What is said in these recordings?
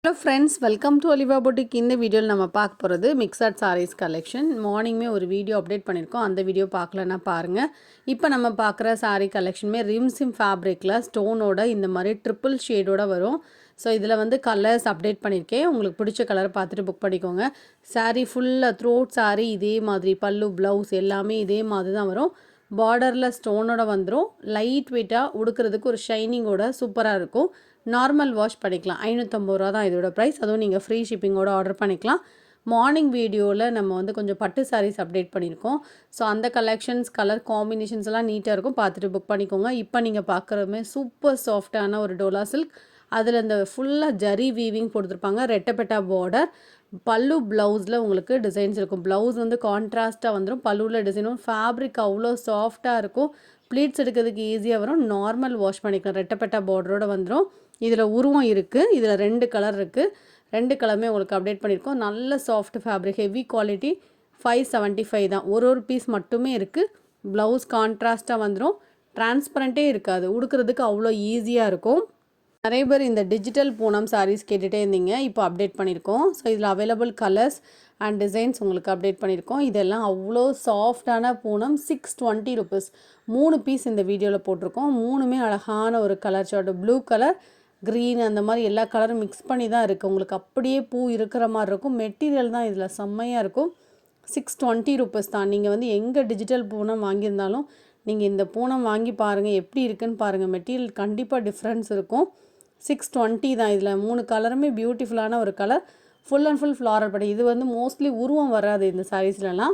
Hello friends, welcome to Oliva boutique. இந்த வீடியோவில் நம்ம பார்க்க போகிறது மிக்சட் சாரீஸ் கலெக்ஷன். மார்னிங்குமே ஒரு வீடியோ அப்டேட் பண்ணியிருக்கோம். அந்த வீடியோ பார்க்கலன்னா பாருங்கள். இப்போ நம்ம பார்க்குற சாரீ கலெக்ஷனுமே ரிம்சிம் ஃபேப்ரிக்கில் ஸ்டோனோட இந்த மாதிரி ட்ரிபிள் ஷேடோட வரும். ஸோ இதில் வந்து கலர்ஸ் அப்டேட் பண்ணியிருக்கேன். உங்களுக்கு பிடிச்ச கலரை பார்த்துட்டு புக் பண்ணிக்கோங்க. சாரீ ஃபுல்லாக த்ரோட் சாரீ இதே மாதிரி, பல்லு ப்ளவுஸ் எல்லாமே இதே மாதிரி தான் வரும். பார்டரில் ஸ்டோனோட வந்துடும். லைட் வெயிட்டாக உடுக்கிறதுக்கு ஒரு ஷைனிங்கோட சூப்பராக இருக்கும். நார்மல் வாஷ் பண்ணிக்கலாம். 550 ரூபா தான் இதோட ப்ரைஸ். அதுவும் நீங்கள் ஃப்ரீ ஷிப்பிங்கோடு ஆர்டர் பண்ணிக்கலாம். மார்னிங் வீடியோவில் நம்ம வந்து கொஞ்சம் பட்டு சாரீஸ் அப்டேட் பண்ணியிருக்கோம். ஸோ அந்த கலெக்ஷன்ஸ், கலர் காம்பினேஷன்ஸ் எல்லாம் நீட்டாக இருக்கும். பார்த்துட்டு புக் பண்ணிக்கோங்க. இப்போ நீங்கள் பார்க்குறதுமே சூப்பர் சாஃப்டான ஒரு டோலா சில்க். அதில் இந்த ஃபுல்லாக ஜரி வீவிங் கொடுத்துருப்பாங்க. ரெட்டப்பெட்டா பார்டர். பல்லு ப்ளவுஸில் உங்களுக்கு டிசைன்ஸ் இருக்கும். ப்ளவுஸ் வந்து கான்ட்ராஸ்ட்டாக வந்துடும். பல்லுவில் டிசைனும் ஃபேப்ரிக் அவ்வளோ சாஃப்டாக இருக்கும். ப்ளீட்ஸ் எடுக்கிறதுக்கு ஈஸியாக வரும். நார்மல் வாஷ் பண்ணிக்கலாம். ரெட்டப்பெட்டா பார்டரோடு வந்துடும். இதில் உருவம் இருக்குது. இதில் 2 கலர் இருக்குது. 2 கலருமே உங்களுக்கு அப்டேட் பண்ணியிருக்கோம். நல்ல சாஃப்ட் ஃபேப்ரிக், ஹெவி குவாலிட்டி. 575 தான். ஒரு பீஸ் மட்டுமே இருக்குது. ப்ளவுஸ் கான்ட்ராஸ்ட்டாக வந்துடும். டிரான்ஸ்பரண்ட்டே இருக்காது. உடுக்கிறதுக்கு அவ்வளோ ஈஸியாக இருக்கும். நிறைய பேர் இந்த டிஜிட்டல் பூனம் சாரீஸ் கேட்டுகிட்டே இருந்தீங்க. இப்போ அப்டேட் பண்ணியிருக்கோம். ஸோ இதில் அவைலபிள் கலர்ஸ் அண்ட் டிசைன்ஸ் உங்களுக்கு அப்டேட் பண்ணியிருக்கோம். இதெல்லாம் அவ்வளோ சாஃப்டான பூனம். 620 ருபீஸ். 3 பீஸ் இந்த வீடியோவில் போட்டிருக்கோம். 3மே அழகான ஒரு colour short. Blue colour, green, அந்த மாதிரி எல்லா கலரும் மிக்ஸ் பண்ணி தான் இருக்குது. உங்களுக்கு அப்படியே பூ இருக்கிற மாதிரி இருக்கும். மெட்டீரியல் தான் இதில் செம்மையாக இருக்கும். 620 ருபீஸ் தான். நீங்கள் வந்து எங்கே டிஜிட்டல் பூனம் வாங்கியிருந்தாலும் நீங்கள் இந்த பூனம் வாங்கி பாருங்கள், எப்படி இருக்குன்னு பாருங்கள். மெட்டீரியல் கண்டிப்பாக டிஃப்ரென்ஸ் இருக்கும். 620 தான். இதில் 3 கலருமே பியூட்டிஃபுல்லான ஒரு colour. Full and full floral but இது வந்து மோஸ்ட்லி உருவம் வராது இந்த சாரீஸ்லலாம்.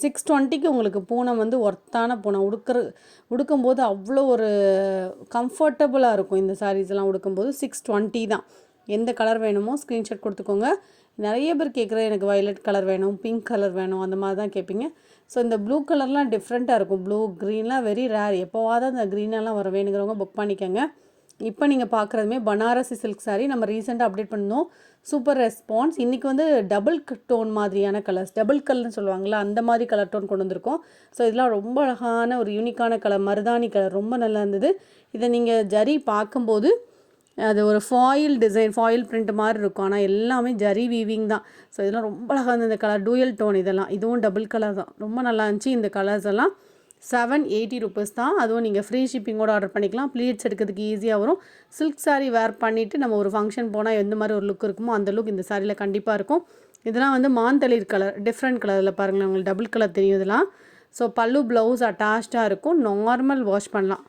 620க்கு உங்களுக்கு பூனம் வந்து ஒர்த்தான பூனம். உடுக்கும்போது அவ்வளோ ஒரு கம்ஃபர்டபுளாக இருக்கும். இந்த சாரீஸ்லாம் உடுக்கும்போது 620 தான். எந்த கலர் வேணுமோ ஸ்க்ரீன்ஷாட் கொடுத்துக்கோங்க. நிறைய பேர் கேட்குற எனக்கு வயலட் கலர் வேணும், பிங்க் கலர் வேணும், அந்த மாதிரி தான் கேட்பீங்க. ஸோ இந்த ப்ளூ கலர்லாம் டிஃப்ரெண்ட்டாக இருக்கும். ப்ளூ க்ரீன்லாம் வெரி ரேர். எப்போவாவது அந்த க்ரீனெல்லாம் வர வேணுங்கிறவங்க புக் பண்ணிக்கோங்க. இப்போ நீங்கள் பார்க்குறதுமே பனாரசி சில்க் சாரீ. நம்ம ரீசெண்டாக அப்டேட் பண்ணோம். Super response. இன்றைக்கி வந்து டபுள் டோன் மாதிரியான கலர்ஸ், டபுள் கலர்னு சொல்லுவாங்களா, அந்த மாதிரி கலர் டோன் கொண்டு வந்திருக்கோம். ஸோ இதெல்லாம் ரொம்ப அழகான ஒரு யூனிக்கான கலர். மருதாணி கலர் ரொம்ப நல்லா இருந்தது. இதை நீங்கள் ஜரி பார்க்கும்போது அது ஒரு ஃபாயில் டிசைன், ஃபாயில் பிரிண்ட் மாதிரி இருக்கும். ஆனால் எல்லாமே ஜரி வீவிங் தான். ஸோ இதெல்லாம் ரொம்ப அழகாக இருந்தது. இந்த கலர் டூயல் டோன். இதெல்லாம் இதுவும் டபுள் கலர் தான். ரொம்ப நல்லா இருந்துச்சு. இந்த கலர்ஸ் எல்லாம் 780 ருபீஸ் தான். அதுவும் நீங்கள் ஃப்ரீ ஷிப்பிங்கோடு ஆர்டர் பண்ணிக்கலாம். ப்ளீட்ஸ் எடுக்கிறதுக்கு ஈஸியாக வரும். சில்க் சாரீ வேர் பண்ணிவிட்டு நம்ம ஒரு ஃபங்க்ஷன் போனால் எந்த மாதிரி ஒரு லுக் இருக்குமோ அந்த லுக் இந்த சாரியில் கண்டிப்பாக இருக்கும். இதெல்லாம் வந்து மாந்தளிர் கலர், டிஃப்ரெண்ட் கலரில் பாருங்களேன். உங்களுக்கு டபுள் கலர் தெரியும் இதெல்லாம். ஸோ பல்லு ப்ளவுஸ் அட்டாச்சாக இருக்கும். நார்மல் வாஷ் பண்ணலாம்.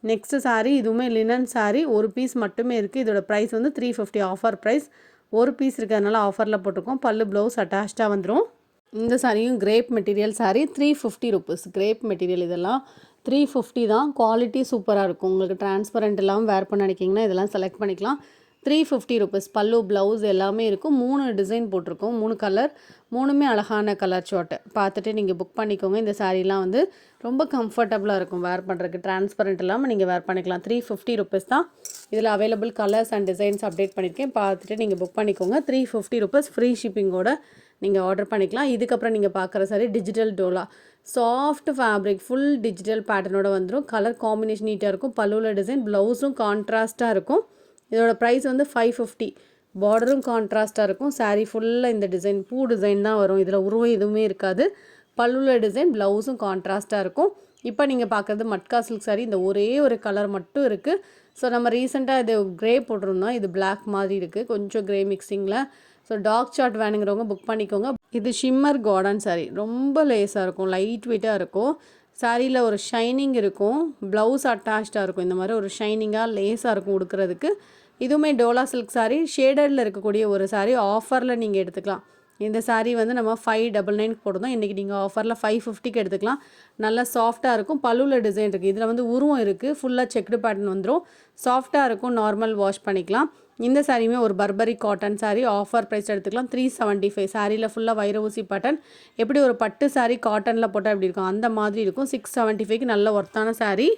நெக்ஸ்ட்டு சாரீ இதுவுமே லினன் சாரீ. ஒரு பீஸ் மட்டுமே இருக்குது. இதோட ப்ரைஸ் வந்து 350 ஆஃபர் ப்ரைஸ். ஒரு பீஸ் இருக்கிறதுனால ஆஃபரில் போட்டிருக்கோம். பல்லு ப்ளவுஸ் அட்டாச்சாக வந்துடும். இந்த சாரியும் grape material sari. 350 rupees. Grape material இதெல்லாம் 350 தான். குவாலிட்டி சூப்பராக இருக்கும். உங்களுக்கு டிரான்ஸ்பரண்ட் இல்லாமல் வேர் பண்ண நினைக்கிங்கன்னா இதெல்லாம் செலக்ட் பண்ணிக்கலாம். 350 ருபீஸ். பல்லு ப்ளவுஸ் எல்லாமே இருக்கும். 3 டிசைன் போட்டிருக்கோம். 3 கலர். 3மே அழகான கலர் ஷார்ட்டு. பார்த்துட்டு நீங்கள் புக் பண்ணிக்கோங்க. இந்த சாரீலாம் வந்து ரொம்ப கம்ஃபர்டபுளாக இருக்கும் வேர் பண்ணுறதுக்கு. டிரான்ஸ்பரண்ட் இல்லாமல் நீங்கள் வேர் பண்ணிக்கலாம். 350 ருபீஸ் தான். இதில் available colours and designs update பண்ணியிருக்கேன். பார்த்துட்டு நீங்கள் புக் பண்ணிக்கோங்க. 350 ருபீஸ் ஃப்ரீ ஷிப்பிங்கோட நீங்கள் ஆர்டர் பண்ணிக்கலாம். இதுக்கப்புறம் நீங்கள் பார்க்குற சாரி டிஜிட்டல் டோலா. சாஃப்ட் ஃபேப்ரிக், ஃபுல் டிஜிட்டல் பேட்டர்னோட வந்துடும். கலர் காம்பினேஷன் நீட்டாக இருக்கும். பல்லுவில் டிசைன், ப்ளவுஸும் கான்ட்ராஸ்ட்டாக இருக்கும். இதோட ப்ரைஸ் வந்து 550. பார்டரும் கான்ட்ராஸ்ட்டாக இருக்கும். சாரீ ஃபுல்லாக இந்த டிசைன், பூ டிசைன் தான் வரும். இதில் உருவம் எதுவுமே இருக்காது. பல்லுவில் டிசைன், ப்ளவுஸும் கான்ட்ராஸ்ட்டாக இருக்கும். இப்போ நீங்கள் பார்க்குறது மட்கா சில்க் சாரீ. இந்த ஒரே ஒரு கலர் மட்டும் இருக்குது. ஸோ நம்ம ரீசெண்டாக இது க்ரே போட்டிருந்தோம். இது பிளாக் மாதிரி இருக்குது, கொஞ்சம் க்ரே மிக்சிங்கில். ஸோ டார்க் சார்ட் வேணுங்கிறவங்க புக் பண்ணிக்கோங்க. இது ஷிம்மர் கார்டன் சாரீ. ரொம்ப லேஸாக இருக்கும், லைட் வெயிட்டாக இருக்கும். சாரியில் ஒரு ஷைனிங் இருக்கும். ப்ளவுஸ் அட்டாச்சாக இருக்கும். இந்த மாதிரி ஒரு ஷைனிங்காக லேஸாக இருக்கும் உடுக்கிறதுக்கு. இதுவுமே டோலா சில்க் சாரீ. ஷேடடில் இருக்கக்கூடிய ஒரு சாரீ. ஆஃபரில் நீங்கள் எடுத்துக்கலாம். இந்த சாரீ வந்து நம்ம 599 போடுறோம். இன்றைக்கி நீங்கள் ஆஃபரில் 550க்கு எடுத்துக்கலாம். நல்லா சாஃப்டாக இருக்கும். பல்லுவில் டிசைன் இருக்குது. இதில் வந்து உருவம் இருக்குது. ஃபுல்லாக செக்டு பேட்டர்ன் வந்துடும். சாஃப்டாக இருக்கும். நார்மல் வாஷ் பண்ணிக்கலாம். இந்த சாரியுமே ஒரு Burberry cotton sari. Offer price எடுத்துக்கலாம். 375. சாரியில் ஃபுல்லாக வைர ஊசி பேட்டர்ன். எப்படி ஒரு பட்டு சாரீ காட்டனில் போட்டால் எப்படி இருக்கும் அந்த மாதிரி இருக்கும். 675க்கு நல்ல ஒர்த்தான சாரீ.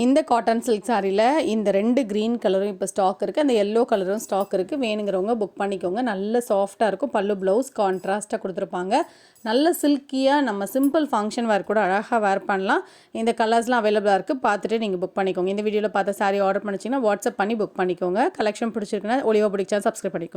இந்த காட்டன் சில்க் சாரியில் இந்த 2 க்ரீன் கலரும் இப்போ ஸ்டாக் இருக்குது. அந்த எல்லோ கலரும் ஸ்டாக் இருக்குது. வேணுங்கிறவங்க புக் பண்ணிக்கோங்க. நல்ல சாஃப்டாக இருக்கும். பல்லு ப்ளவுஸ் கான்ட்ராஸ்ட்டாக கொடுத்துருப்பாங்க. நல்ல சில்கியாக நம்ம சிம்பிள் ஃபங்க்ஷன் வேர் கூட அழகாக வேர் பண்ணலாம். இந்த கலர்ஸ்லாம் அவைலபிளாக இருக்குது. பார்த்துட்டு நீங்கள் புக் பண்ணிக்கோங்க. இந்த வீடியோவில் பார்த்த சாரீ ஆர்டர் பண்ணிச்சிங்கன்னா வாட்ஸ்அப் பண்ணி புக் பண்ணிக்கோங்க. கலெக்ஷன் பிடிச்சிருக்குன்னா ஒலிவா புட்டிக் சேனல் சப்ஸ்கிரைப் பண்ணிக்கோங்க.